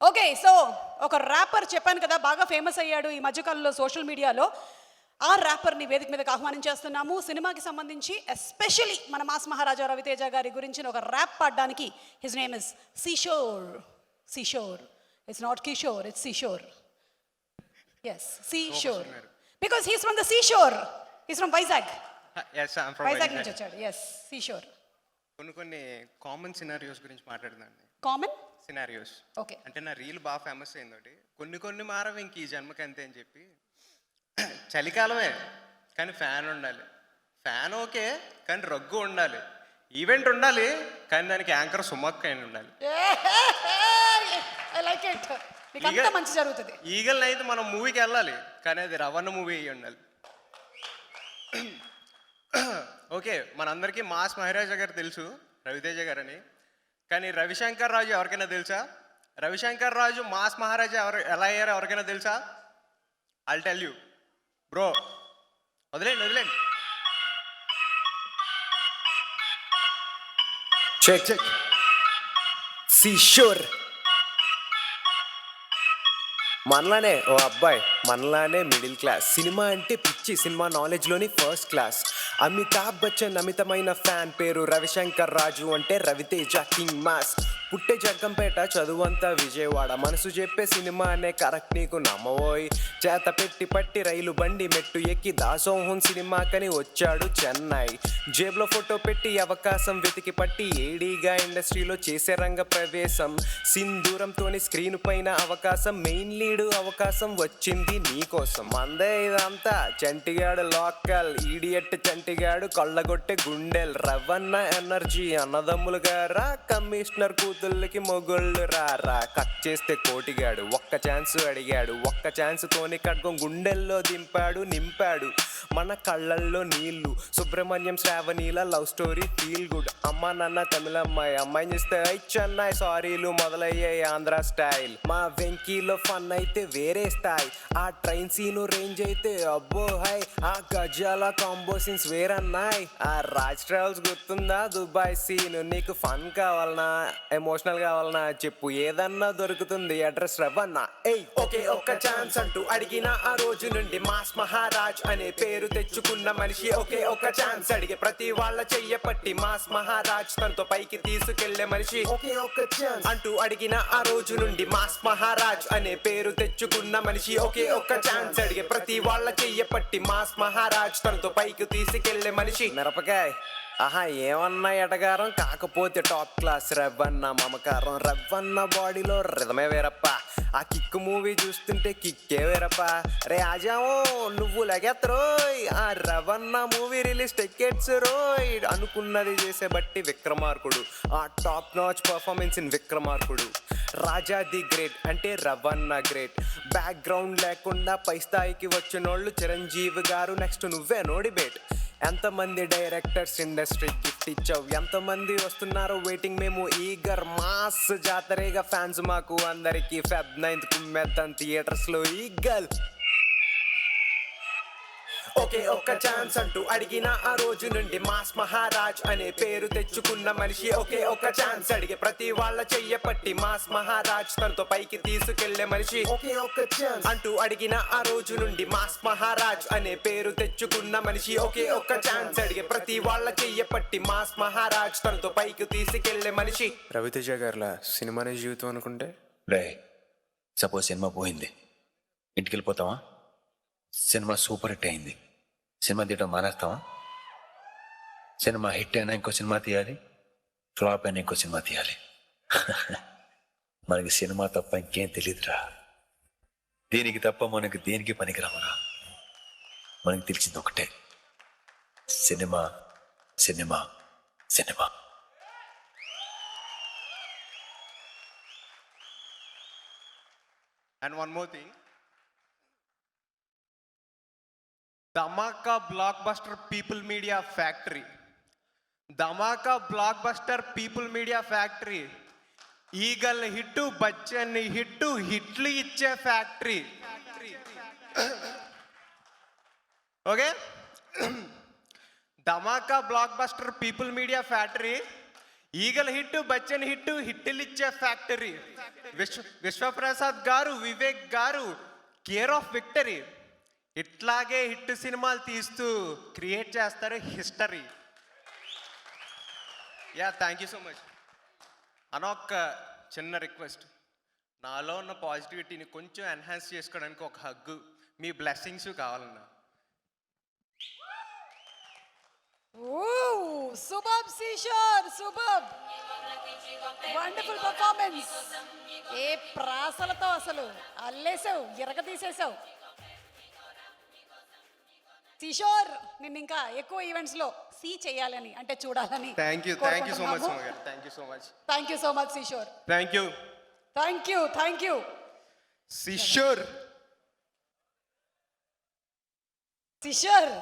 Okay. So ఒక wrapper చెప్పాను కదా, బాగా ఫేమస్ అయ్యాడు ఈ మధ్యకాలంలో సోషల్ మీడియాలో. ఆ ర్యాపర్ని వేదిక మీదకి ఆహ్వానించేస్తున్నాము. సినిమాకి సంబంధించి ఎస్పెషలీ మన మాస్ మహారాజా రవితేజ గారి గురించిన ఒక ర్యాప్ పాడడానికి. His name is seashore. Seashore. It's not Kishore, it's seashore. Yes, seashore. Because he's from the seashore. He's from Vizag. Vizag నుంచి వచ్చాడు. Yes, seashore. కొన్ని కామన్ సినారియోస్ గురించి మాట్లాడదాన్ని. Common scenarios. ఓకే. అంటే నా రీల్ బాగా ఫేమస్ అయింది ఒకటి. కొన్ని మారవు ఇంక ఈ జన్మకి అంతే అని చెప్పి. చలికాలమే కానీ ఫ్యాన్ ఉండాలి. ఫ్యాన్ ఓకే కానీ రగ్గు ఉండాలి. ఈవెంట్ ఉండాలి కానీ దానికి యాంకర్ సుమక్క అయిన ఉండాలి. మంచి జరుగుతుంది. ఈగల్ అయితే మనం మూవీకి వెళ్ళాలి కానీ అది రవణ మూవీ అయ్యి ఉండాలి. ఓకే, మనందరికీ మాస్ మహారాజా గారు తెలుసు, రవితేజ గారు అని. కానీ రవిశంకర్ రాజు ఎవరికైనా తెలుసా? రవిశంకర్ రాజు మాస్ మహారాజా ఎలా అయ్యారో ఎవరికైనా తెలుసా? I'll tell you bro. వదిలేండి. Check seashore. మనలానే ఓ అబ్బాయి, మనలానే మిడిల్ క్లాస్. సినిమా అంటే పిచ్చి, సినిమా నాలెడ్జ్లోని ఫస్ట్ క్లాస్. అమితాబ్ బచ్చన్ అమితమైన ఫ్యాన్, పేరు రవిశంకర్ రాజు అంటే రవితేజ కింగ్ మాస్. పుట్టే జగ్గంపేట, చదువంతా విజయవాడ. మనసు చెప్పే సినిమా అనే కరెక్ట్ నీకు నమ్మవోయ్. చేత పెట్టి పట్టి రైలు బండి మెట్టు ఎక్కి దాసోహం సినిమాకని వచ్చాడు చెన్నై. జేబులో ఫోటో పెట్టి అవకాశం వెతికి పట్టి ఏడీగా ఇండస్ట్రీలో చేసే రంగ ప్రవేశం. సింధూరంతోని స్క్రీన్ పైన అవకాశం, మెయిన్ లీడ్ అవకాశం వచ్చింది నీకోసం. మందే ఇదంతా చంటిగాడు లోకల్, ఈడియట్ చంటిగాడు కొల్లగొట్టే గుండెల్. రవన్న ఎనర్జీ అన్నదమ్ములు గారా, కమిషనర్ కూతుళ్ళకి మొగుళ్ళు రారా. కట్ చేస్తే కోటిగాడు ఒక్క ఛాన్స్ అడిగాడు, ఒక్క ఛాన్స్ తోని కడ్గం గుండెల్లో దింపాడు నింపాడు మన కళ్ళల్లో నీళ్లు. సుబ్రహ్మణ్యం శ్రావణీల లవ్ స్టోరీ ఫీల్ గుడ్. అమ్మ నాన్న తమిళమ్మాయి, అమ్మాయిని చూస్తే ఐ చెన్నై సారీలు మొదలయ్యాయి ఆంధ్ర స్టైల్. మా వెంకీలో ఫన్ అయితే వేరే స్థాయి, ఆ ట్రైన్ సీను రేంజ్ అయితే అబ్బో హై. ఆ గజాల కాంబో సీన్స్ వేరన్నాయి. ఆ రాజ్ ట్రావెల్స్ గుర్తుందా దుబాయ్ సీన్. నీకు ఫన్ కావాలనా ఎమోషనల్ కావాలనా చెప్పు, ఏదన్నా దొరుకుతుంది అడ్రస్ రవన్న. ఏయ్ ఓకే ఒక్క ఛాన్స్ అంటూ అడిగిన ఆ రోజు నుండి మాస్ మహారాజ్ అనే పేరు తెచ్చుకున్న మనిషి. ఒకే ఒక్క ఛాన్స్ అడిగే ప్రతి వాళ్ళ చెయ్య పట్టి మాస్ మహారాజ్ తనతో పైకి తీసుకెళ్లే మనిషి. ఒకే ఒక్క ఛాన్స్ అంటూ అడిగిన ఆ రోజు నుండి మాస్ మహారాజ్ అనే పేరు తెచ్చుకున్న మనిషి. ఒకే ఒక్క ఛాన్స్ అడిగే ప్రతి వాళ్ళ చెయ్య పట్టి మాస్ మహారాజ్ తనతో పైకి తీసుకెళ్లే మనిషి. మిరపకాయ్ ఆహా ఏమన్నా ఎటగారం, కాకపోతే టాప్ క్లాస్ రవ్వన్న మమకారం. రవ్వన్న బాడీలో రిధమే వేరప్ప, ఆ కిక్ మూవీ చూస్తుంటే కిక్కే వేరప్ప. రే ఆజామో నువ్వు లగెత్తరోయ్, ఆ రవన్న మూవీ రిలీజ్ టికెట్స్ రోయ్. అనుకున్నది చేసే బట్టి విక్రమార్కుడు, ఆ top notch performance in Vikramarkudu. Raja the great అంటే రవన్న గ్రేట్. బ్యాక్గ్రౌండ్ లేకుండా పై స్థాయికి వచ్చినోళ్ళు చిరంజీవి గారు, నెక్స్ట్ నువ్వే నో డిబేట్. ఎంతమంది డైరెక్టర్స్ ఇండస్ట్రీ గిఫ్ట్ ఇచ్చావు, ఎంతమంది వస్తున్నారు వెయిటింగ్ మేము ఈగర్. మాస్ జాతరేగా ఫ్యాన్స్ మాకు అందరికి. ఫెబ్ 9th కుమ్మెత్తాన్ థియేటర్స్ లో ఈగల్. ఒకే ఒక్క ఛాన్స్ అంటూ అడిగిన ఆ రోజు నుండి మాస్ మహారాజ్ అనే పేరు తెచ్చుకున్న మనిషి. ఒకే ఒక్క ఛాన్స్ అడిగే ప్రతి వాళ్ళ చెయ్య పట్టి మాస్ మహారాజ్ తనతో పైకి తీసుకెళ్లే మనిషి. ఒకే ఒక్క ఛాన్స్ అంటూ అడిగిన ఆ రోజు నుండి మాస్ మహారాజ్ అనే పేరు తెచ్చుకున్న మనిషి. ఒకే ఒక్క ఛాన్స్ అడిగే ప్రతి వాళ్ళ చెయ్య పట్టి మాస్ మహారాజ్ తనతో పైకి తీసుకెళ్లే మనిషి. రవితేజ గారిలా సినిమానే జీవితం అనుకుంటే రే, సపోజ్ సినిమా పోయింది, ఇంటికి వెళ్ళిపోతావా? సినిమా సూపర్ హిట్ అయింది, సినిమా తీయడం మానేస్తావా? సినిమా హిట్ అయినా ఇంకో సినిమా తీయాలి, ఫ్లాప్ అయినా ఇంకో సినిమా తీయాలి. మనకి సినిమా తప్ప ఇంకేం తెలియదురా. దీనికి తప్ప మనకి దేనికి పనికిరామరా. మనకి తెలిసింది ఒకటే, cinema cinema cinema. And one more thing, Dhamaka Blockbuster People Media Factory. Dhamaka Blockbuster People Media Factory. Eagle hit, Bachchan hit, హిట్లు ఇచ్చే factory. Okay, Dhamaka blockbuster people media factory Eagle hit, Bachchan hit, హిట్టులు ఇచ్చే ఫ్యాక్టరీ. విశ్వప్రసాద్ గారు, వివేక్ గారు care of victory. ఇట్లాగే hit సినిమాలు తీస్తూ create చేస్తారు history. Yeah, thank you so much అన్న. ఒక చిన్న రిక్వెస్ట్, నాలో ఉన్న పాజిటివిటీని కొంచెం ఎన్హాన్స్ చేసుకోవడానికి ఒక హగ్గు, మీ బ్లెస్సింగ్స్ కావాలన్నా. Super Kishore, super, wonderful performance. ఏ ప్రాసలతో అసలు అల్లేసావు, ఎరగ తీసేసావు కిషోర్. నిన్ను ఇంకా ఎక్కువ ఈవెంట్స్ లో సీ చేయాలని, అంటే చూడాలని. Thank you so much Suma garu. Thank you so much. Thank you so much Kishore. Thank you. Thank you Kishore. Kishore.